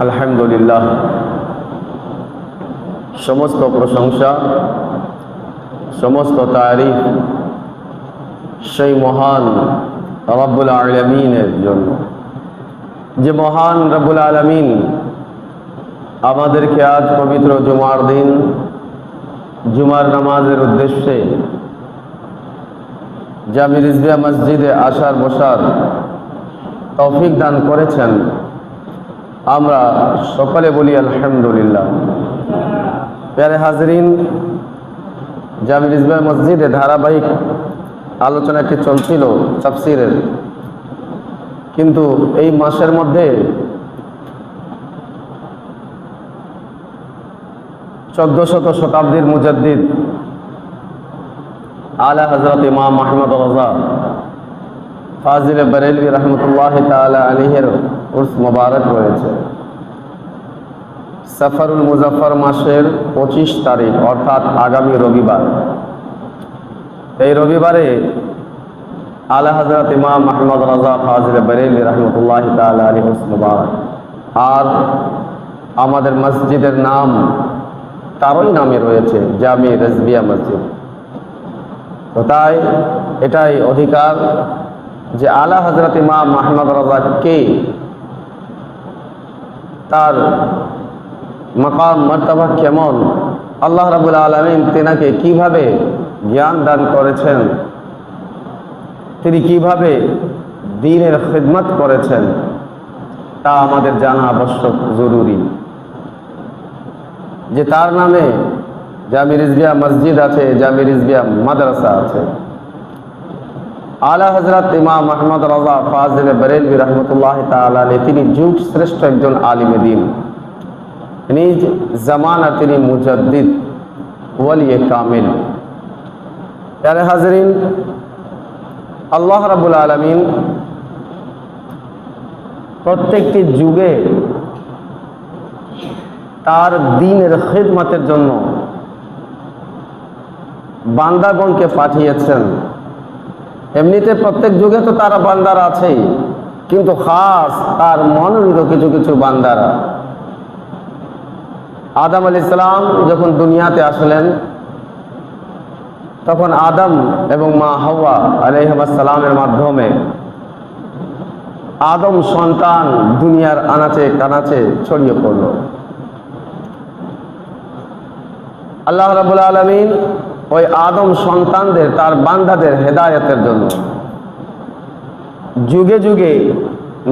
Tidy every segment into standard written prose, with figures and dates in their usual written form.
আলহামদুলিল্লাহ, সমস্ত প্রশংসা, সমস্ত তারিফ সেই মহান রব্বুল আলামিনের জন্য, যে মহান রব্বুল আলামিন আমাদেরকে আজ পবিত্র জুমার দিন জুমার নামাজের উদ্দেশ্যে জামি রিজভিয়া মসজিদে আসার বসার তৌফিক দান করেছেন। আমরা সকলে বলি আলহামদুলিল্লাহ। প্যারে হাজরিন, জামি রিজভিয়া মসজিদে ধারাবাহিক আলোচনাটি চলছিল তাফসীরের, কিন্তু এই মাসের মধ্যে 1400 শতাব্দীর মুজাদ্দিদ আলা হযরত ইমাম আহমদ রাজা ফাজিল বরেলভী রহমতুল্লাহ তাআলা আলাইহির উর্স মুবারক রয়েছে। সফরুল মুজফফর মাসের 25 তারিখ অর্থাৎ আগামী রবিবার। এই রবিবারে আলা হযরত ইমাম আহমদ রাজা ফাজিল বরেলভী রহমতুল্লাহ তাআলা আলাইহির উর্স মুবারক। আর আমাদের মসজিদের নাম তারই নামে রয়েছে, জামি রিজভিয়া মসজিদ। তো তাই এটাই অধিকার যে আলা হযরত ইমাম আহমদ রাজা কে, তার মাকাম মর্তবা কেমন, আল্লাহ রাব্বুল আলামিন তেনাকে কিভাবে জ্ঞান দান করেছেন, তিনি কিভাবে দ্বীনের খিদমত করেছেন, তা আমাদের জানা আবশ্যক, জরুরি। যে তার নামে জামি রিজভিয়া মসজিদ আছে, জামি রিজভিয়া মাদ্রাসা আছে। আলা হযরত ইমাম আহমদ রাজা ফাজিল বরেলভী রহমতুল্লাহ তাআলা আলাইহি তিনি যুগ শ্রেষ্ঠ একজন আলিমে দ্বীন, নিজ জামানা তিনি মুজাদ্দিদ ওয়ালিয়ে কামিল। প্যারে হাজরিন, আল্লাহ রাব্বুল আলামিন প্রত্যেকটি যুগে তার দ্বীনের খিদমতের জন্য বান্দাগণকে পাঠিয়েছেন। এমনিতে প্রত্যেক যুগে তো তারা বান্দারা আছেই, কিন্তু খাস তার মনোনীত কিছু কিছু বান্দারা। আদম আলাইহিস সালাম যখন দুনিয়াতে আসলেন, তখন আদম এবং মা হাওয়া আলাইহিস সালামের মাধ্যমে আদম সন্তান দুনিয়ার আনাচে কানাচে ছড়িয়ে পড়ল। আল্লাহ রাব্বুল আলামিন ওই আদম সন্তানদের, তার বান্দাদের হেদায়েতের জন্য যুগে যুগে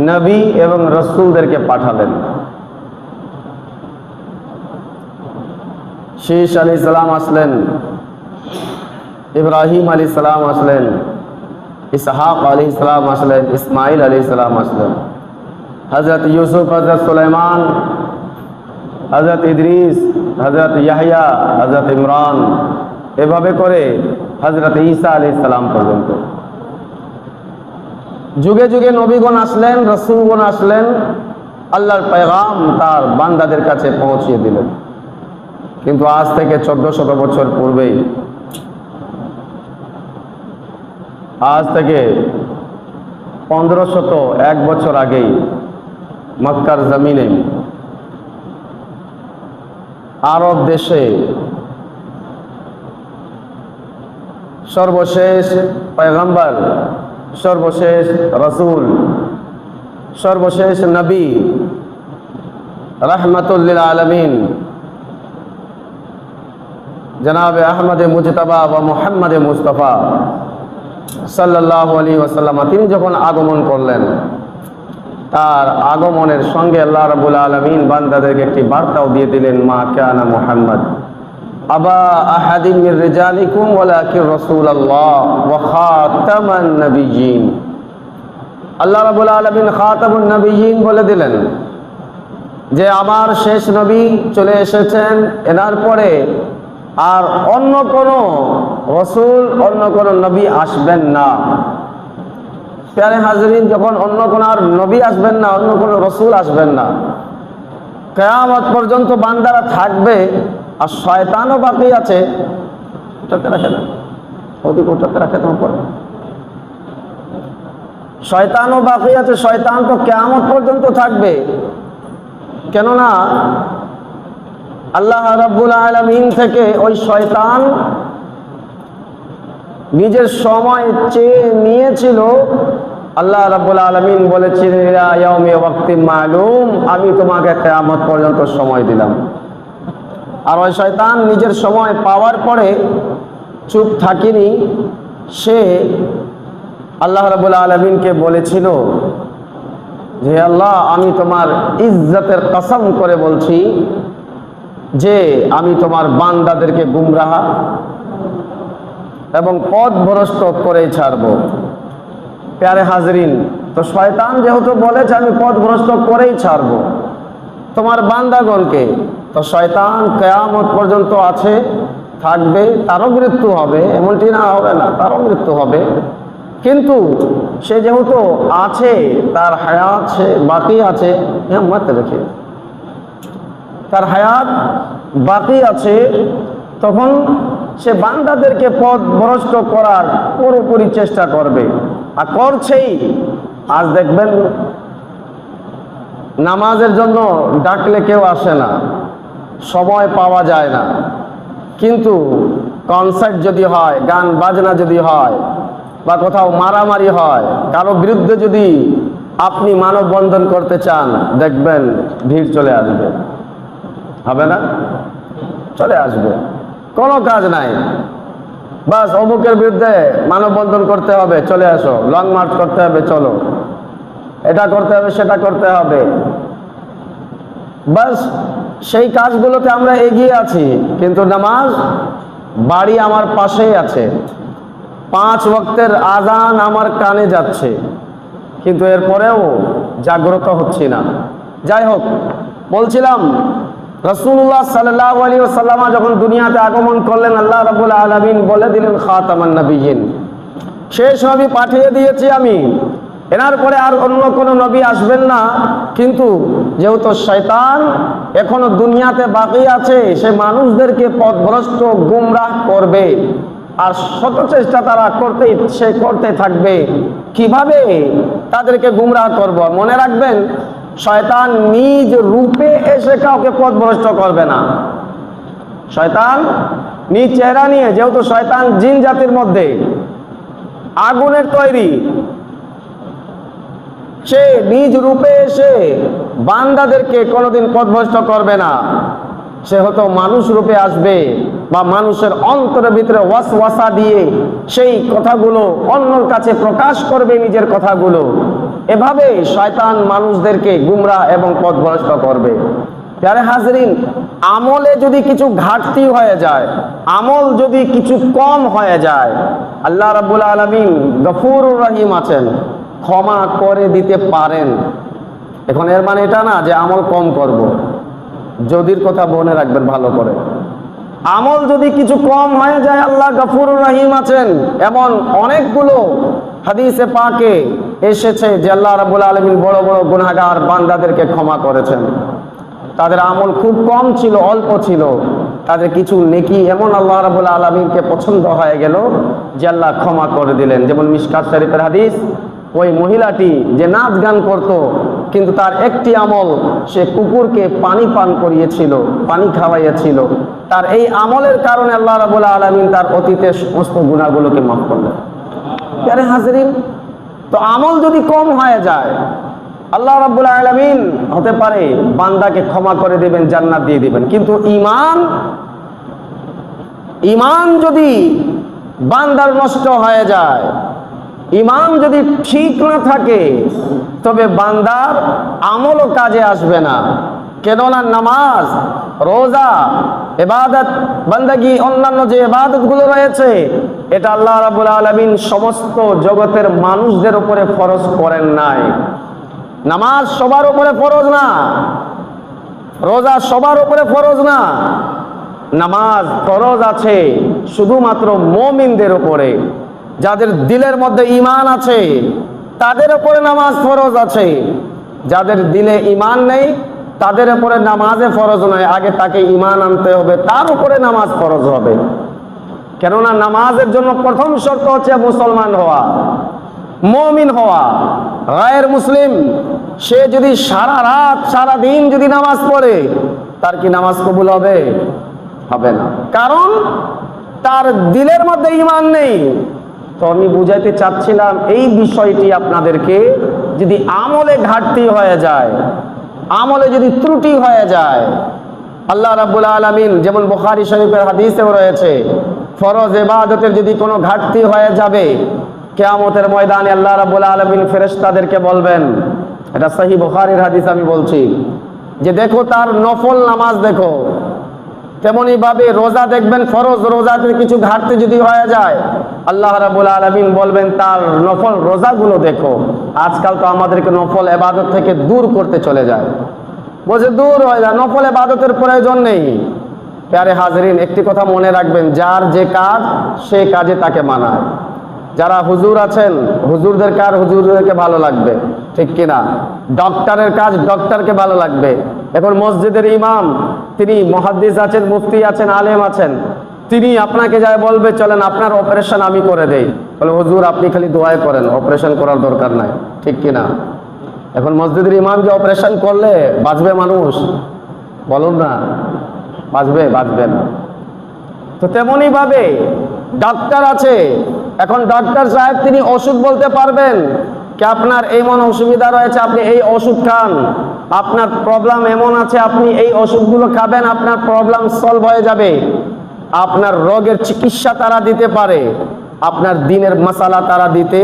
নবী এবং রাসূলদেরকে পাঠালেন। শীস আলাইহিস সালাম আসলেন, ইব্রাহিম আলাইহিস সালাম আসলেন, ইসহাক আলাইহিস সালাম আসলেন, ইসমাইল আলাইহিস সালাম আসলেন, হযরত ইউসুফ, হযরত সুলাইমান, হযরত ইদ্রিস, হযরত ইয়াহইয়া, হযরত ইমরান, এভাবে করে হযরত ঈসা আলাইহিস সালাম পর্যন্ত যুগে যুগে নবীগণ আসলেন, রাসূলগণ আসলেন, আল্লাহর পেগাম তার বান্দাদের কাছে পৌঁছিয়ে দিলেন। কিন্তু আজ থেকে 1400 বছর পূর্বেই, আজ থেকে 1501 বছর আগেই মক্কার জমিনে আরব দেশে সর্বশেষ পয়গম্বর, সর্বশেষ রাসূল, সর্বশেষ নবী, রাহমাতুল লিল আলামিন জনাবে আহমদে মুজতবা ওয়া মুহাম্মদে মুস্তাফা সাল্লাল্লাহু আলাইহি ওয়াসাল্লাম তিনি যখন আগমন করলেন, তার আগমনের সঙ্গে আল্লাহ রাব্বুল আলামিন বান্দাদেরকে একটি বার্তাও দিয়ে দিলেন, মা কানা মুহাম্মদ আবা আহাদিন মির রিজালিকুম ওয়ালাকিন রাসূলুল্লাহ ওয়া খাতামান নবিয়্যিন। আল্লাহ রাব্বুল আলামিন খাতামুন নবিয়্যিন বলে দিলেন যে আমার শেষ নবী চলে এসেছেন, এনার পরে আর অন্য কোনো রাসূল, অন্য কোনো নবী আসবেন না। প্যারে হাজরিন, যখন অন্য কোনো আর নবী আসবেন না, অন্য কোনো রাসূল আসবেন না, কিয়ামত পর্যন্ত বান্দারা থাকবে, আর শয়তানও বাকি আছে। ওটাতে রাখে না, ওটাতে রাখে তোমার, শয়তানও বাকি আছে, শয়তান তো কিয়ামত পর্যন্ত থাকবে। কেননা আল্লাহ রাব্বুল আলামিন থেকে ওই শয়তান নিজের সময় চেয়ে নিয়েছিল। আল্লাহ রাব্বুল আলামিন বলেছিলেন ইলা ইয়াউমি ওয়াক্তিন মালুম, আমি তোমাকে কিয়ামত পর্যন্ত সময় দিলাম। আর ওই শয়তান নিজের সময় পাওয়ার পরে চুপ থাকেনি, সে আল্লাহ রাব্বুল আলামিনকে বলেছিল যে আল্লাহ, আমি তোমার ইজ্জতের কসম করে বলছি যে আমি তোমার বান্দাদেরকে গুমরাহ এবং পথভ্রষ্ট করে ছাড়বো। প্যারে হাজরিন, তো শয়তান যেহেতু বলেছে আমি পথভ্রষ্ট করেই ছাড়বো তোমার বান্দাগণকে, তো শয়তান কিয়ামত পর্যন্ত আছে, থাকবে, তারও মৃত্যু হবে, এমনটি না হবে না, তারও মৃত্যু হবে। কিন্তু সে যেহেতু আছে, তার হায়াত সে বাকি আছে, মারতে দেখে তার হায়াত বাকি আছে, তখন সে বান্দাদেরকে পথভ্রষ্ট করার পুরোপুরি চেষ্টা করবে, আর করছেই। আজ দেখবেন নামাজের জন্য ডাকলে কেউ আসে না, সময় পাওয়া যায় না, কিন্তু কনসার্ট যদি হয়, গান বাজনা যদি হয়, বা কোথাও মারামারি হয়, কারো বিরুদ্ধে যদি আপনি মানববন্ধন করতে চান, দেখবেন ভিড় চলে আসবে, হবে না? চলে আসবে, কোনো কাজ নাই, বাস অমুকের বিরুদ্ধে মানববন্ধন করতে হবে, চলে আসো, লং মার্চ করতে হবে, চলো, এটা করতে হবে, সেটা করতে হবে, বাস সেই কাজগুলোতে আমরা এগিয়ে আছি। কিন্তু নামাজ বাড়ি আমার পাশেই আছে, 5 ওয়াক্তের আজান আমার কানে যাচ্ছে, কিন্তু এরপরেও জাগ্রত হচ্ছি না। যাই হোক, বলছিলাম রাসূলুল্লাহ সাল্লাল্লাহু আলাইহি ওয়াসাল্লাম যখন দুনিয়াতে আগমন করলেন, আল্লাহ রাব্বুল আলামিন বলে দিলেন খাতামান নবিয়্যিন, শেষ নবী পাঠিয়ে দিয়েছি আমি, এনার পরে আর অন্য কোনো নবী আসবেন না। কিন্তু যেহেতু শয়তান এখনো দুনিয়াতে বাকি আছে, সে মানুষদেরকে পথভ্রষ্ট গুমরাহ করবে, আর শত চেষ্টা তারা করতে থাকবে কিভাবে তাদেরকে গুমরাহ করব। মনে রাখবেন, শয়তান নিজ রূপে এসে কাউকে পথভ্রষ্ট করবে না। শয়তান নিজ চেহারা নিয়ে, যেহেতু শয়তান জিন জাতির মধ্যে আগুনের তৈরি, সে নিজ রূপে এসে বান্দাদেরকে কোনোদিন পথভ্রষ্ট করবে না। সে হয়তো মানুষ রূপে আসবে, বা মানুষের অন্তরের ভিতরে ওয়াসওয়াসা দিয়ে সেই কথাগুলো অন্যর কাছে প্রকাশ করবে, নিজের কথাগুলো। এভাবে শয়তান মানুষদেরকে গুমরাহ এবং পথভ্রষ্ট করবে। প্যারে হাজরিন, আমলে যদি কিছু ঘাটতি হয়ে যায়, আমল যদি কিছু কম হয়ে যায়, আল্লাহ রাব্বুল আলামিন গফুরুর রহিম আছেন, ক্ষমা করে দিতে পারেন। এখন এর মানে এটা না যে আমল কম করব, যদির কথা মনে রাখবেন ভালো করে। আমল যদি কিছু কম হয়ে যায়, আল্লাহ গফুরুর রহিম আছেন। এমন অনেকগুলো হাদিসে পাকে এসেছে যে আল্লাহ রাব্বুল আলামিন বড় বড় গুনাহগার বান্দাদেরকে ক্ষমা করেছেন। তাদের আমল খুব কম ছিল, অল্প ছিল, তাদের কিছু নেকি এমন আল্লাহ রাব্বুল আলামিনকে পছন্দ হয়ে গেল যে আল্লাহ ক্ষমা করে দিলেন। যেমন মিশকাত শরীফের হাদিস, ওই মহিলাটি যে নাচ গান করত, কিন্তু তার একটি আমল, সে কুকুরকে পানি পান করিয়েছিল, পানি খাওয়াইয়াছিল, তার এই আমলের কারণে আল্লাহ রাব্বুল আলামিন তার অতীতের সমস্ত গুনাহগুলোকে মাফ করলেন। প্যারে হাজরিন, তো আমল যদি কম হয়ে যায়, আল্লাহ রাব্বুল আলামিন হতে পারে বান্দাকে ক্ষমা করে দিবেন, জান্নাত দিয়ে দিবেন। কিন্তু ঈমান যদি বান্দার নষ্ট হয়ে যায়, ঈমান যদি ঠিক না থাকে, তবে বান্দার আমলও কাজে আসবে না। কেননা নামাজ, রোজা, ইবাদত, বান্দাগি, অন্যান্য যে ইবাদতগুলো রয়েছে, এটা আল্লাহ রাব্বুল আলামিন সমস্ত জগতের মানুষদের উপরে ফরজ করেন নাই। নামাজ সবার উপরে ফরজ না, রোজা সবার উপরে ফরজ না। নামাজ ফরজ আছে শুধুমাত্র মুমিনদের উপরে, যাদের দিলের মধ্যে ঈমান আছে তাদের উপরে নামাজ ফরজ আছে। যাদের দিলে ঈমান নেই তাদের উপরে নামাজে ফরজ নয়, আগে তাকে ঈমান আনতে হবে, তার উপরে নামাজ ফরজ হবে। কেননা নামাজের জন্য প্রথম শর্ত হচ্ছে মুসলমান হওয়া। মুমিন হওয়া। গায়ের মুসলিম সে যদি সারা রাত সারা দিন যদি নামাজ পড়ে, তার কি নামাজ কবুল হবে? হবে না, কারণ তার দিলের মধ্যে ঈমান নেই। তো আমি বুঝাইতে চাচ্ছিলাম এই বিষয়টি আপনাদেরকে, যদি আমলে ঘাটতি হয়ে যায়, আমলে যদি ত্রুটি হয়ে যায়, আল্লাহ রাব্বুল আলামিন যেমন বুখারী শরীফের হাদিসেও রয়েছে, ফরজ ইবাদতের যদি কোনো ঘাটতি হয়ে যাবে, কিয়ামতের ময়দানে আল্লাহ রাব্বুল আলামিন ফেরেশতাদেরকে বলবেন, এটা সহিহ বুখারীর হাদিস আমি বলছি, যে দেখো তার নফল নামাজ দেখো। তেমনি ভাবে রোজা দেখবেন, ফরজ রোজাতে কিছু ঘাটতি যদি হয়ে যায়, আল্লাহ রাব্বুল আলামিন বলবেন তার নফল রোজাগুলো দেখো। আজকাল তো আমাদেরকে নফল ইবাদত থেকে দূর করতে চলে যায়, বলছে দূর হয়ে যায়, নফল ইবাদতের প্রয়োজন নেই। প্যারে হাজরিন, একটি কথা মনে রাখবেন, যার যে কাজ সে কাজে তাকে মানায়। যারা হুজুর আছেন, হুজুরদের কাজ হুজুরদেরকে ভালো লাগবে, ঠিক কিনা? ডক্টরের কাজ ডক্টরকে ভালো লাগবে। এখন মসজিদের ইমাম, তিনি মুহাদ্দিস আছেন, মুফতি আছেন, আলেম আছেন, তিনি আপনাকে যায় বলবে চলেন আপনার অপারেশন আমি করে দেই, বলে হুজুর আপনি খালি দোয়াই করেন, অপারেশন করার দরকার নাই, ঠিক কিনা? এখন মসজিদের ইমামকে অপারেশন করলে বাঁচবে মানুষ? বলুন না, বাঁচবে? বাঁচবে না। তো তেমনি ভাবে ডাক্তার আছে, এখন ডাক্তার সাহেব তিনি ওষুধ বলতে পারবেন কি আপনার এমন অসুবিধা রয়েছে, আপনি এই ওষুধ খান, আপনার প্রবলেম এমন আছে, আপনি এই ওষুধগুলো খাবেন, আপনার প্রবলেম সলভ হয়ে যাবে। আপনার রোগের চিকিৎসা তারা দিতে পারে, আপনার দিনের মশালা তারা দিতে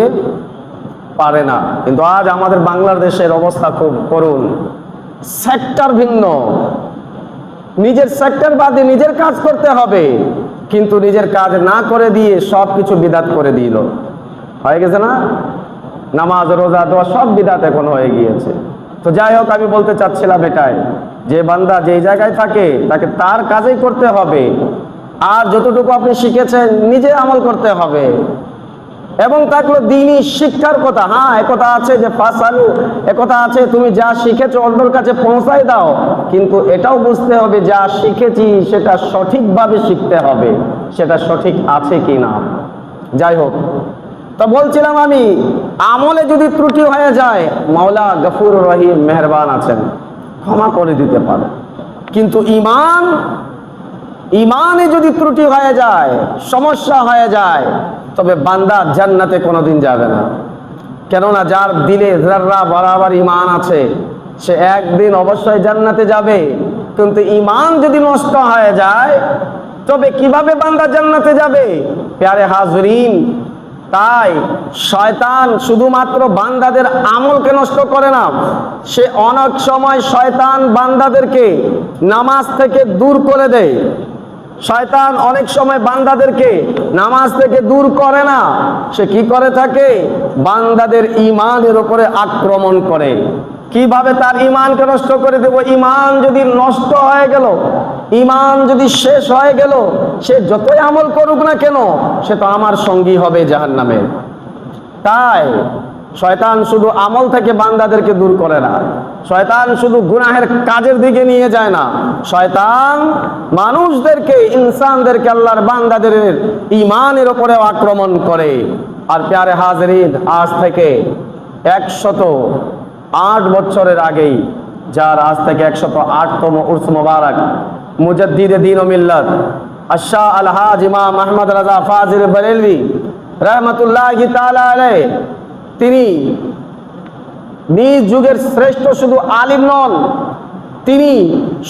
পারে না। কিন্তু আজ আমাদের বাংলাদেশের অবস্থা খুব করুণ। সেক্টর ভিন্ন, নিজের সেক্টর বাদে নিজের কাজ করতে হবে, কিন্তু নিজের কাজ না করে দিয়ে সব কিছু বিদাত করে দিল। হয়ে গেছে না? নামাজ রোজা দোয়া সব বিদাত এখন হয়ে গিয়েছে। তো যাই হোক, আমি বলতে চাচ্ছিলাম এটাই, যে বান্দা যেই জায়গায় থাকে তাকে তার কাজই করতে হবে, আর যতটুকু আপনি শিখেছেন নিজে আমল করতে হবে। এবং থাকলো দ্বীনি শিক্ষার কথা, হ্যাঁ একথা আছে যে ফাসালু, একথা আছে তুমি যা শিখেছো অন্যের কাছে পৌঁছাই দাও, কিন্তু এটাও বুঝতে হবে যা শিখেছি সেটা সঠিকভাবে শিখতে হবে, সেটা সঠিক আছে কি না। যাই হোক, তো বলছিলাম আমি, আমলে যদি ত্রুটি হয়ে যায়, মাওলা গফুর রহিম মেহেরবান আছেন, ক্ষমা করে দিতে পারে। কিন্তু ইমানে যদি ত্রুটি হয়ে যায়, সমস্যা হয়ে যায়, তবে বান্দা জান্নাতে কোনোদিন যাবে না। কেননা যার দিলে যাররা বরাবর ঈমান আছে, সে একদিন অবশ্যই জান্নাতে যাবে। কিন্তু ঈমান যদি নষ্ট হয়ে যায়, তবে কিভাবে বান্দা জান্নাতে যাবে? প্যারে হাজরিন, তাই শয়তান শুধুমাত্র বান্দাদের আমলকে নষ্ট করে না, সে অনেক সময় শয়তান বান্দাদেরকে নামাজ থেকে দূর করে দেয়। শয়তান অনেক সময় বান্দাদেরকে নামাজ থেকে দূর করে না, সে কি করে থাকে? বান্দাদের ঈমানের উপরে আক্রমণ করে। কিভাবে তার ঈমানকে নষ্ট করে দেব? ঈমান যদি নষ্ট হয়ে গেল, ঈমান যদি শেষ হয়ে গেল, সে যতই আমল করুক না কেন, সে তো আমার সঙ্গী হবে জাহান্নামে। তাই শয়তান শুধু আমল থেকে বান্দাদেরকে দূর করে না, শয়তান শুধু গুনাহের কাজের দিকে নিয়ে যায় না, শয়তান মানুষদেরকে, ইনসানদেরকে, আল্লাহর বান্দাদের ঈমানের উপরে আক্রমণ করে। আর প্যারে হাজরিন, আজ থেকে 108 বছরের আগেই, যার আজ থেকে 108তম উরস মুবারক, মুজাদ্দিদে দ্বীন ও মিল্লাত আশা আলহাজ ইমাম আহমদ রাজা ফাজিল বরেলভী রহমতুল্লাহি তাআলা আলাইহি, তিনি নিজ যুগের শ্রেষ্ঠ শুধু আলিম নন, তিনি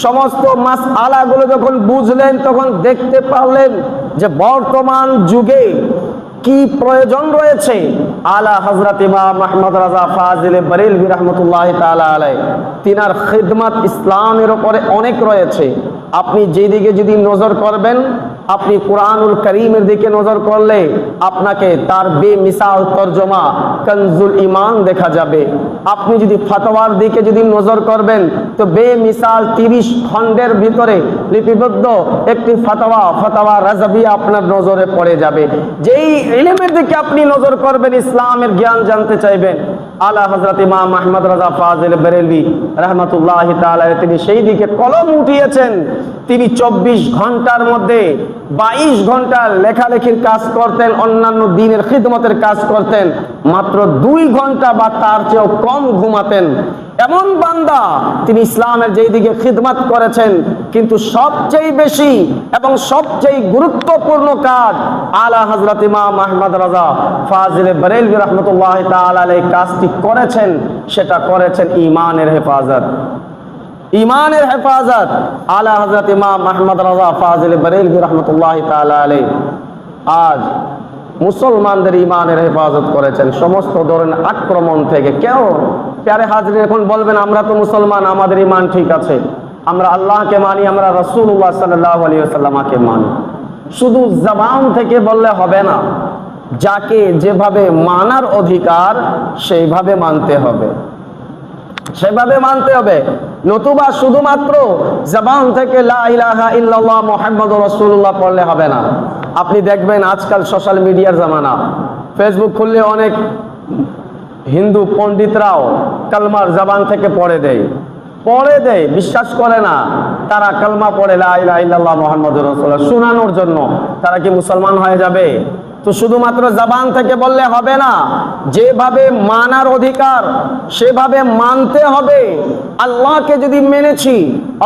সমস্ত মাসআলাগুলো যখন বুঝলেন, তখন দেখতে পারলেন যে বর্তমান যুগে কি প্রয়োজন রয়েছে। আলা হযরত ইমাম আহমদ রাজা ফাজিল বরেলভী রাহমাতুল্লাহি তাআলা আলাইহি, তিনার খিদমত ইসলামের উপরে অনেক রয়েছে। আপনি যেদিকে যদি নজর করবেন, আপনি কুরআনুল কারীমের দিকে নজর করলে আপনাকে তার বেমিসাল তরজমা কনজুল ঈমান দেখা যাবে। আপনি যদি ফতোয়ার দিকে যদি নজর করবেন, তো বেমিসাল 30 খণ্ডের ভিতরে লিপিবদ্ধ একটি ফতোয়া রাজবিয়া আপনার নজরে পড়ে যাবে। যেই ইলমের দিকে আপনি নজর করবেন, ইসলামের জ্ঞান জানতে চাইবেন, আলা হযরত ইমাম আহমদ রাজা ফাজিল বরেলভী রাহমাতুল্লাহি তাআলা তিনি সেই দিকে কলম উঠিয়েছেন। তিনি 24 ঘন্টার মধ্যে 22 ঘন্টা লেখালেখির কাজ করতেন, অন্যান্য দিনের খিদমতের কাজ করতেন, মাত্র 2 ঘন্টা বা তার চেয়েও কম ঘুমাতেন। এমন বান্দা তিনি ইসলামের যেই দিকে খিদমত করেছেন, কিন্তু সবচেয়ে বেশি এবং সবচেয়ে গুরুত্বপূর্ণ কাজ আলা হযরত ইমাম আহমদ রাজা ফাজিল বরেলভী রাহমাতুল্লাহি তাআলা আলাইহি কাজটি করেছেন, সেটা করেছেন ঈমানের হেফাজত। ঈমানের হেফাজত আলা হযরত ইমাম আহমদ রাজা ফাজিল বরেলভী রাহমাতুল্লাহি তাআলা আলাইহি আজ মুসলমানদের ঈমানের হেফাজত করেছেন সমস্ত ধরনের আক্রমণ থেকে। কেউ প্যারে হাজরিন এখন বলবেন আমরা তো মুসলমান, আমাদের ঈমান ঠিক আছে, আমরা আল্লাহকে মানি, আমরা রাসূলুল্লাহ সাল্লাল্লাহু আলাইহি ওয়াসাল্লামকে মানি। শুধু জবান থেকে বললে হবে না, যাকে যেভাবে মানার অধিকার সেইভাবে মানতে হবে, সেভাবে মানতে হবে। নতুবা শুধুমাত্র জবান থেকে লা ইলাহা ইল্লাল্লাহ মুহাম্মাদুর রাসূলুল্লাহ পড়লে হবে না। আপনি দেখবেন আজকাল সোশ্যাল মিডিয়ার জামানা, ফেসবুক খুললে অনেক হিন্দু পণ্ডিতরাও কালমার জবান থেকে পড়ে দেয়, বিশ্বাস করে না। তারা কালমা পড়ে লা ইলাহা ইল্লাল্লাহ মুহাম্মাদুর রাসূলুল্লাহ শোনানোর জন্য। তারা কি মুসলমান হয়ে যাবে? তো শুধুমাত্র জবান থেকে বললে হবে না, যেভাবে মানার অধিকার সেভাবে মানতে হবে। আল্লাহকে যদি মেনেছি,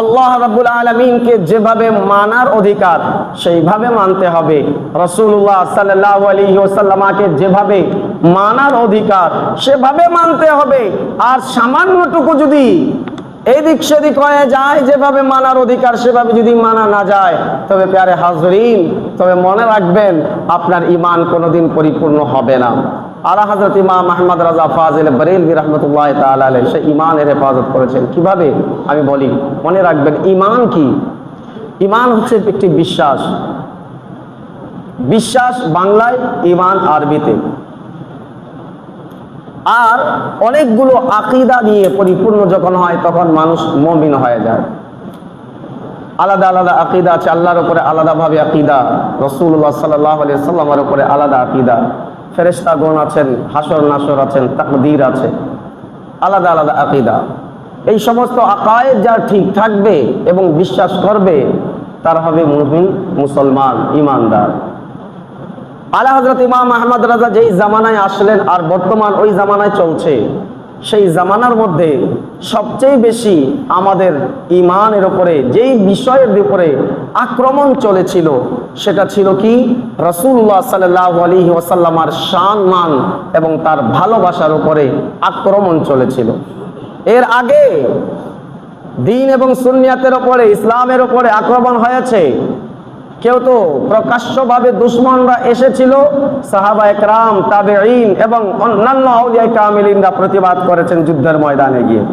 আল্লাহ রাব্বুল আলামিনকে যেভাবে মানার অধিকার সেইভাবে মানতে হবে। রাসূলুল্লাহ সাল্লাল্লাহু আলাইহি ওয়াসাল্লামকে যেভাবে মানার অধিকার সেভাবে মানতে হবে। আর সামান্যটুকু যদি এদিক সেদিক হয়ে যায়, যেভাবে মানার অধিকার সেভাবে যদি মানা না যায়, তবে প্যারে হাজরিন, তবে মনে রাখবেন আপনার ঈমান কোনোদিন পরিপূর্ণ হবে না। আলা হযরত ইমাম আহমদ রাজা ফাজিল বরেলভী রাহমাতুল্লাহি তাআলা আলাইহি সে ঈমানের হেফাজত করেছেন। কিভাবে আমি বলি, মনে রাখবেন ঈমান কি? ঈমান হচ্ছে একটি বিশ্বাস। বিশ্বাস বাংলায়, ঈমান আরবিতে। আর অনেকগুলো আকীদা নিয়ে পরিপূর্ণ যখন হয় তখন মানুষ মুমিন হয়ে যায়। আলাদা আলাদা আকীদা আছে, আল্লাহর উপরে আলাদাভাবে আকীদা, রাসূলুল্লাহ সাল্লাল্লাহু আলাইহি ওয়াসাল্লামের উপরে আলাদা আকীদা, ফেরেশতাগণ আছেন, হাসর নাসর আছেন, তাকদীর আছে, আলাদা আলাদা আকীদা। এই সমস্ত আকায়েদ যার ঠিক থাকবে এবং বিশ্বাস করবে তার হবে মুমিন, মুসলমান, ঈমানদার। আলা হযরত ইমাম আহমদ রাজা যেই জামানায় আসলেন আর বর্তমান ওই জামানায় চলছে, সেই জামানার মধ্যে সবচেয়ে বেশি আমাদের ঈমানের উপরে যেই বিষয়ের উপরে আক্রমণ চলেছিল সেটা ছিল কি? রাসূলুল্লাহ সাল্লাল্লাহু আলাইহি ওয়াসাল্লামের সম্মান এবং তার ভালোবাসার উপরে আক্রমণ চলেছিল। এর আগে দ্বীন এবং সুন্নিয়াতের উপরে, ইসলামের উপরে আক্রমণ হয়েছে। কেউ তো প্রকাশ্যভাবে দুশমনরা এসেছিল, সাহাবা একরাম, তাবেঈন এবং অন্যান্য আউলিয়া কামিলিনরা প্রতিবাদ করেছেন যুদ্ধের ময়দানে গিয়ে।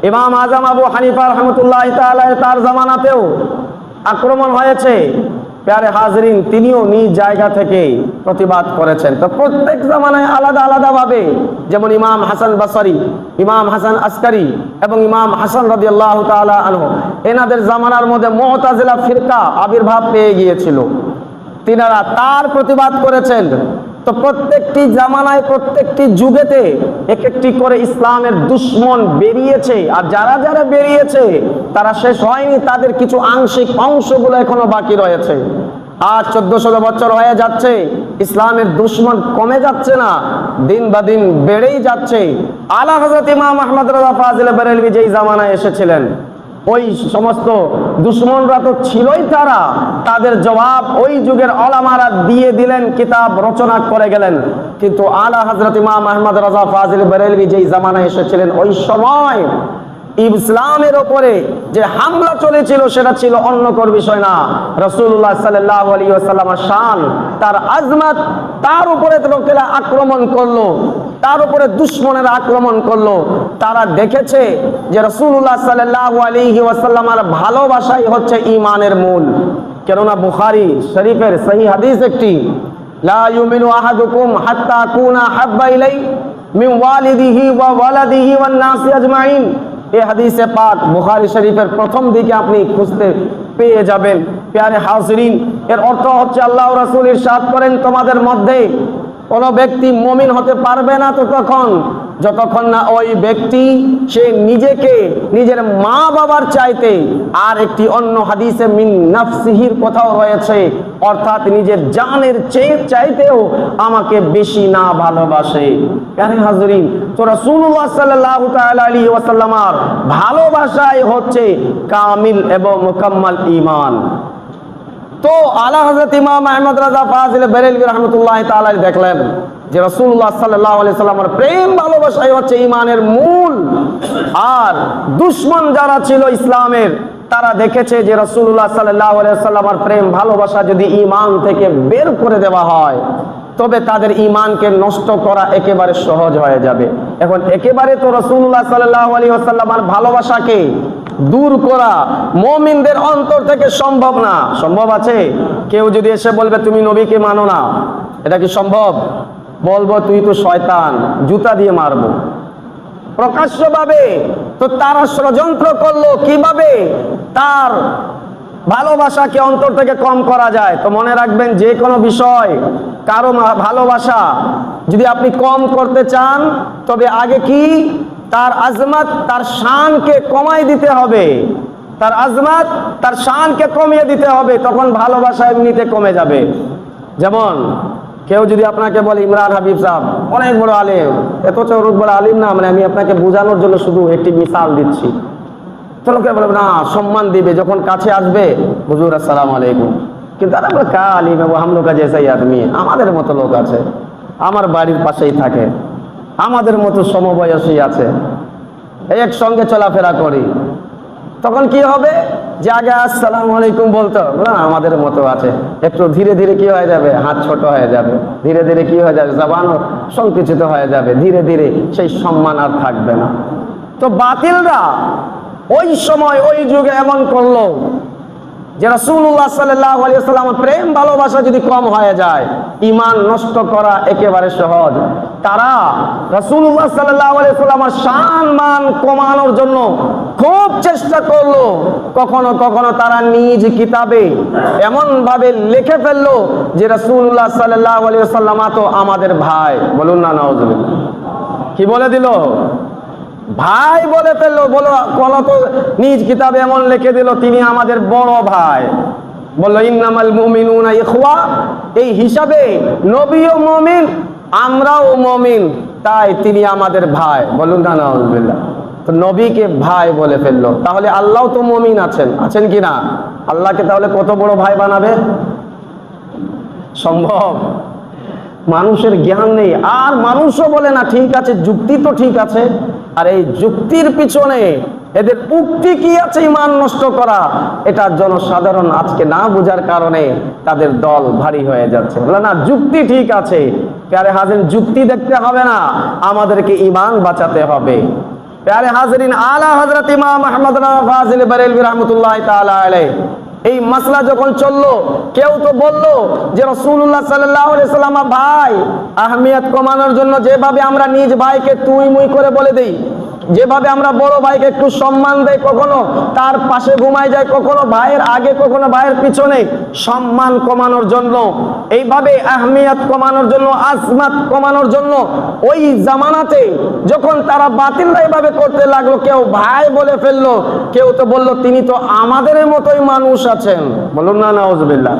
ইমাম আজম আবু হানিফা রাহমাতুল্লাহি তাআলা তার জামানাতেও আক্রমণ হয়েছে। প্যারে হাজরিন, তিনিও নিজ জায়গা থেকে প্রতিবাদ করেছেন। তো প্রত্যেক জামানায় আলাদা আলাদা ভাবে, যেমন ইমাম হাসান বসরি, ইমাম হাসান আসকারি এবং ইমাম হাসান রাদিয়াল্লাহু তাআলা আনহু, এনাদের জামানার মধ্যে মুতাজিলা ফিরকা আবির্ভাব পেয়ে গিয়েছিল, তিনারা তার প্রতিবাদ করেছেন। তো প্রত্যেকটি জামানায়, প্রত্যেকটি যুগেতে এক একটি করে ইসলামের দুশ্মন বেরিয়েছে। আর যারা যারা বেরিয়েছে তারা শেষ হয়নি, তাদের কিছু আংশিক অংশগুলো এখনো বাকি রয়েছে। আজ 1400 বছর হয়ে যাচ্ছে, ইসলামের দুশ্মন কমে যাচ্ছে না, দিন বা দিন বেড়েই যাচ্ছে। আলা হযরত ইমাম আহমদ রাজা ফাজিল বরেলভী যেই জামানায় এসেছিলেন, ওই সমস্ত দুশ্মনরা তো ছিলই, তাদের জবাব ওই যুগের ওলামারা দিয়ে দিলেন, কিতাব রচনা করে গেলেন। কিন্তু আলা হযরত ইমাম আহমদ রাজা ফাজিল বরেলভী যেই জামানায় এসেছিলেন, ওই সময় ইসলামের উপরে যে হামলা চলেছিল সেটা ছিল অন্য কোন বিষয় না, রাসূলুল্লাহ সাল্লাল্লাহু আলাইহি ওয়াসাল্লামের শান, তার আজমত, তার উপরে লোকেরা আক্রমণ করলো, তার উপরে দুশমনেরা আক্রমণ করলো। তারা দেখেছে যে রাসূলুল্লাহ সাল্লাল্লাহু আলাইহি ওয়াসাল্লামের ভালোবাসাই হচ্ছে ঈমানের মূল। কেননা বুখারী শরীফের সহিহ হাদিস একটি, লা ইউমিনু আহাদুকুম হাত্তা কুনা হাব্বা ইলাই মিন ওয়ালিদিহি ওয়া ওয়ালাদিহি ওয়ান নাসি আজমাইন। এই হাদিসে পাক বুখারী শরীফের প্রথম দিকে আপনি খুঁজতে পেয়ে যাবেন। প্যারে হাজরিন, এর অর্থ হচ্ছে আল্লাহ ও রাসূল ইরশাদ করেন, তোমাদের মধ্যে কোনো ব্যক্তি মুমিন হতে পারবে না তো তখন যতক্ষণ না ওই ব্যক্তি সে নিজেকে নিজের মা বাবার চাইতে, আর একটি অন্য হাদিসে মিন নাফসিহির কথাও রয়েছে, অর্থাৎ নিজের জানের চাইতেও আমাকে বেশি না ভালোবাসে। আরে হাজরিন, তো রাসূলুল্লাহ সাল্লাল্লাহু তাআলা আলাইহি ওয়াসাল্লামের ভালোবাসাই হচ্ছে কামিল এবং মুকাম্মাল ঈমান। তো আলা হযরত ইমাম আহমদ রাজা ফাজিল বেরেলভী রাহমাতুল্লাহি তাআলা দেখলেন যে রাসূলুল্লাহ সাল্লাল্লাহু আলাইহি সাল্লামের প্রেম ভালোবাসাই হচ্ছে ঈমানের মূল। আর দুশমন যারা ছিল ইসলামের, তারা দেখেছে যে রাসূলুল্লাহ সাল্লাল্লাহু আলাইহি সাল্লামের প্রেম ভালোবাসা যদি ঈমান থেকে বের করে দেওয়া হয়, তবে তাদের ঈমানকে নষ্ট করা একেবারে সহজ হয়ে যাবে। এখন একেবারে তো রাসূলুল্লাহ সাল্লাল্লাহু আলাইহি ওয়াসাল্লামের ভালোবাসাকে দূর করা মুমিনদের অন্তর থেকে সম্ভব না। সম্ভব আছে? কেউ যদি এসে বলবে তুমি নবীকে মানো না, এটা কি সম্ভব? বলবো তুই তো শয়তান, জুতা দিয়ে মারবো প্রকাশ্যভাবে। তো তারা ষড়যন্ত্র করলো কিভাবে তার ভালোবাসাকে অন্তর থেকে কম করা যায়। তো মনে রাখবেন, যে কোনো বিষয় কারো ভালোবাসা যদি আপনি কম করতে চান, তবে আগে কি তার আজমত, তার শানকে কমাই দিতে হবে। তার আজমত, তার শানকে কমিয়ে দিতে হবে, তখন ভালোবাসা এমনিতে কমে যাবে। যেমন কেউ যদি আপনাকে বলে ইমরান হাবিব সাহেব অনেক বড় আলেম, এত চরক বড় আলিম না, মানে আমি আপনাকে বোঝানোর জন্য শুধু একটি মিসাল দিচ্ছি। তো লোকে বলবে না, সম্মান দিবে, যখন কাছে আসবে হুজুর আসসালামু আলাইকুম। কিন্তু আমরা কা আলিম এবং হামলোকা জেসাই আদমি, আমাদের মতো লোক আছে, আমার বাড়ির পাশেই থাকে, আমাদের মতো সমবয়সী আছে, একসঙ্গে চলাফেরা করি। তখন কি হবে যে আগে আসসালামু আলাইকুম বলতো না, আমাদের মতো আছে, একটু ধীরে ধীরে কি হয়ে যাবে, হাত ছোট হয়ে যাবে, ধীরে ধীরে কি হয়ে যাবে, জবানও সংকুচিত হয়ে যাবে, ধীরে ধীরে সেই সম্মান আর থাকবে না। তো বাতিলরা ওই সময় ওই যুগে এমন করলো যে রাসূলুল্লাহ সাল্লাল্লাহু আলাইহি ওয়াসাল্লামের প্রেম ভালোবাসা যদি কম হয়ে যায়, ঈমান নষ্ট করা একেবারে সহজ। তারা রাসূলুল্লাহ সাল্লাল্লাহু আলাইহি ওয়াসাল্লামের শান মান কমানোর জন্য খুব চেষ্টা করলো। কখনো কখনো তারা নিজ কিতাবে এমন ভাবে লিখে ফেললো যে রাসূলুল্লাহ সাল্লাল্লাহু আলাইহি ওয়াসাল্লাম তো আমাদের ভাই। বলুন না নাউজুবিল্লাহ। কি বলে দিল? ভাই বলে ফেললো। বলো কোন তো নিজ কিতাবে এমন লিখে দিল তিনি আমাদের বড় ভাই। বললো ইন্নামাল মুমিনুনা ইখওয়া, এই হিসাবে নবীও মুমিন, আমরাও মুমিন, তাই তিনি আমাদের ভাই। বলুন না নাউজুবিল্লাহ। তো নবীকে ভাই বলে ফেললো। তাহলে আল্লাহ তো মুমিন আছেন, আছেন কি না? আল্লাহকে তাহলে কত বড় ভাই বানাবে? সম্ভব? মানুষের জ্ঞান নেই। আর মানুষও বলে না ঠিক আছে, যুক্তি তো ঠিক আছে, আর এই যুক্তির পিছনে এদের উক্তি কি আছে ঈমান নষ্ট করা, এটা জনসাধারণ আজকে না বোঝার কারণে তাদের দল ভারী হয়ে যাচ্ছে। বলে না যুক্তি ঠিক আছে, প্যারে হাজির যুক্তি দেখতে হবে না, আমাদেরকে ঈমান বাঁচাতে হবে। প্যারে হাজরিন, আলা হযরত ইমাম আহমদ ফাজিল বেরেলভী রাহমাতুল্লাহি তাআলা আলাইহি এই মাসলা যখন চললো, কেউ তো বললো যে রাসূলুল্লাহ সাল্লাল্লাহু আলাইহি ওয়াসাল্লাম ভাই, আহমিয়ত কমানোর জন্য যেভাবে আমরা নিজ ভাইকে তুই মুই করে বলে দেই, যেভাবে আমরা বড় ভাইকে একটু সম্মান দেই, কখনো তার পাশে ঘুমায় যায়, কখনো ভাইয়ের আগে, কখনো ভাইয়ের পিছনে, সম্মান কমানোর জন্য, এইভাবে আহমিয়ত কমানোর জন্য, আজমত কমানোর জন্য ওই জামানাতে যখন তারা বাতিলরা এইভাবে করতে লাগলো, কেউ ভাই বলে ফেললো, কেউ তো বললো তিনি তো আমাদের মতোই মানুষ আছেন। বলুন না নাউজুবিল্লাহ।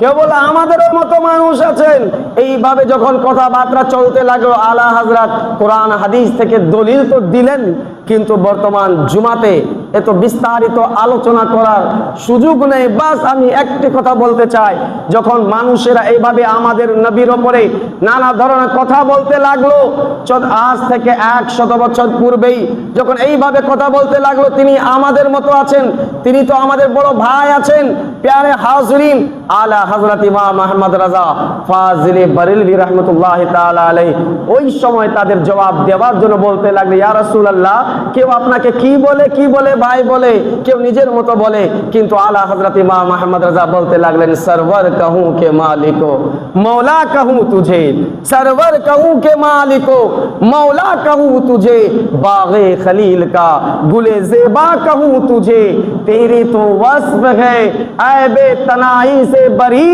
কেউ বলে আমাদের মতো মানুষ আছেন। এইভাবে যখন কথাবার্তা চলতে লাগলো, আলা হযরত কোরআন হাদিস থেকে দলিল তো দিলেন, কিন্তু বর্তমান জুমাতে এত বিস্তারিত আলোচনা করার সুযোগ নেই। বাস আমি একটি কথা বলতে চাই, যখন মানুষেরা এইভাবে আমাদের নবীর ওপরে নানা ধরনের কথা বলতে লাগলো, আজ থেকে 100 বছর পূর্বেই যখন এইভাবে কথা বলতে লাগলো, তিনি আমাদের মতো আছেন, তিনি তো আমাদের বড় ভাই আছেন, প্যারে হাজরিন, আলা হযরত ইমাম আহমদ রাজা ফাজিল বেরেলভী রাহমাতুল্লাহি তাআলা আলাইহি ওই সময় তাদের জবাব দেওয়ার জন্য বলতে লাগলো, ইয়া রাসূলুল্লাহ, কেউ আপনাকে কি বলে ভাই বলে, কেউ নিজের মতো বলে, কিন্তু আলা হযরত ইমাম আহমদ রাজা বলতে লাগলেন, সরওয়ার कहूं के मालिको मौला कहूं तुझे, सरवर कहूं के मालिको मौला कहूं तुझे, बागे खलील का गुले ज़ेबा कहूं तुझे, तेरी तो वस्फ है ऐबे तनाई से से बरी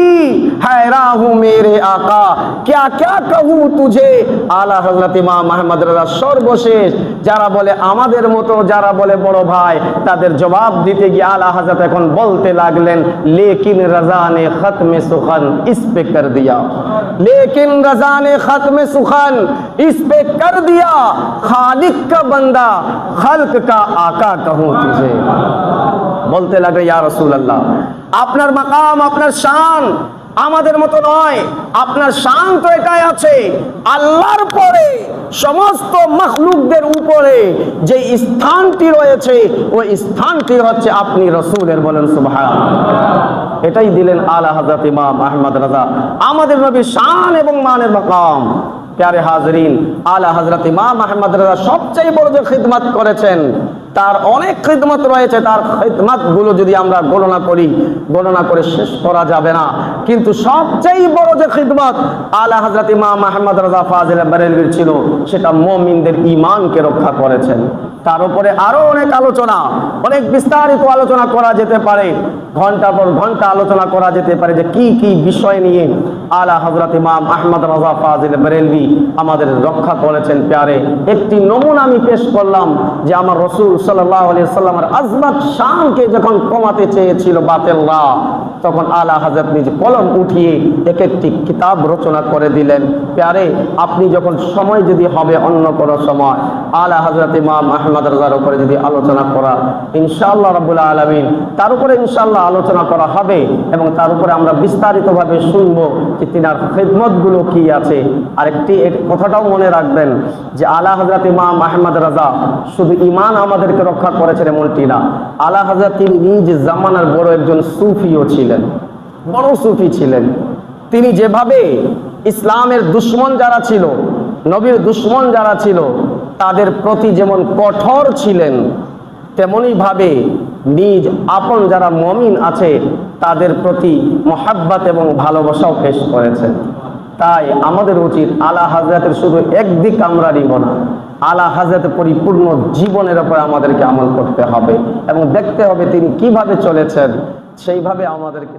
हैरान हूँ मेरे आका, क्या क्या कहूँ तुझे। আলা হযরত ইমাম আহমদ রাজা সর্বশেষ যারা বলে আমাদের মতো, যারা বলে বড় ভাই, তাদের জবাব দিতে গিয়ে আলা হযরত এখন বলতে লাগলেন, लेकिन रजा ने खत्म सुखन इस पे कर दिया, लेकिन रजा ने खत्म सुखन इस पे कर दिया, खालिक का बंदा खल्क का आका कहूँ तुझे। বলতে লাগলে ইয়া রাসূলুল্লাহ, আপনার মাকাম, আপনার শান আমাদের মতো নয়, আপনার শান তো এটাই আছে আল্লাহর পরে সমস্ত মাখলুকদের উপরে যে স্থানটি রয়েছে ওই স্থানটি হচ্ছে আপনি রাসূলের। বলেন সুবহানাল্লাহ। এটাই দিলেন আলা হযরত ইমাম আহমদ রাজা, আমাদের নবীর শান এবং মানের মাকাম। প্যারে হাজরিন, আলা হযরত ইমাম আহমদ রাজা সবচেয়ে বড় যে খিদমত করেছেন, তার অনেক খিদমত রয়েছে। তার খিদমত গুলো যদি আমরা গণনা করি, গণনা করে শেষ করা যাবে না। কিন্তু সবচেয়ে বড় যে খিদমত আলা হযরত ইমাম আহমদ রাজা ফাজিল বেরেলভীর ছিল, সেটা মুমিনদের ঈমানকে রক্ষা করেছেন। তার উপরে আরো অনেক আলোচনা, অনেক বিস্তারিত আলোচনা করা যেতে পারে, ঘন্টার পর ঘন্টা আলোচনা করা যেতে পারে যে কি কি বিষয় নিয়ে আলা হযরত ইমাম আহমদ রাজা ফাজিল বেরেলভী আমাদের রক্ষা করেছেন। প্যারে একটি নমুনা আমি পেশ করলাম যে আমার রাসূল সাল্লাল্লাহু আলাইহি সাল্লামের আজমত শানকে যখন কমাতে চেয়েছিল বাতিলরা, তখন আলা হযরত নিজ কলম উঠিয়ে এক একটি কিতাব রচনা করে দিলেন। প্যারে আপনি যখন সময় যদি হবে অন্য কোনো সময় আলা হযরত ইমাম আহমদ রাজার উপরে যদি আলোচনা করা ইনশাআল্লাহ রাব্বুল আলামিন, তার উপরে ইনশাআল্লাহ আলোচনা করা হবে এবং তার উপরে আমরা বিস্তারিতভাবে শুনবো যে তিনার খিদমতগুলো কি আছে। আরেকটি কথাটাও মনে রাখবেন যে আলা হযরত ইমাম আহমদ রাজা শুধু ঈমান আমাদেরকে রক্ষা করেছেন এমনটি না, আলা হযরত তিনি নিজ জামানার বড় একজন সুফিও ছিলেন, বড় সুফি ছিলেন। তিনি যেভাবে ইসলামের দুশমন যারা ছিল, নবীর দুশমন যারা ছিল, তাদের প্রতি যেমন কঠোর ছিলেন, তেমনি ভাবে নিজ আপন যারা মুমিন আছে তাদের প্রতি মহাব্বত এবং ভালোবাসাও পেশ করেছেন। তাই আমাদের উচিত আলা হযরতের শুধু একদিক আমরা নিব না, আলা হযরতের পরিপূর্ণ জীবনের উপর আমাদেরকে আমল করতে হবে এবং দেখতে হবে তিনি কিভাবে চলেছেন, সেইভাবে আমাদেরকে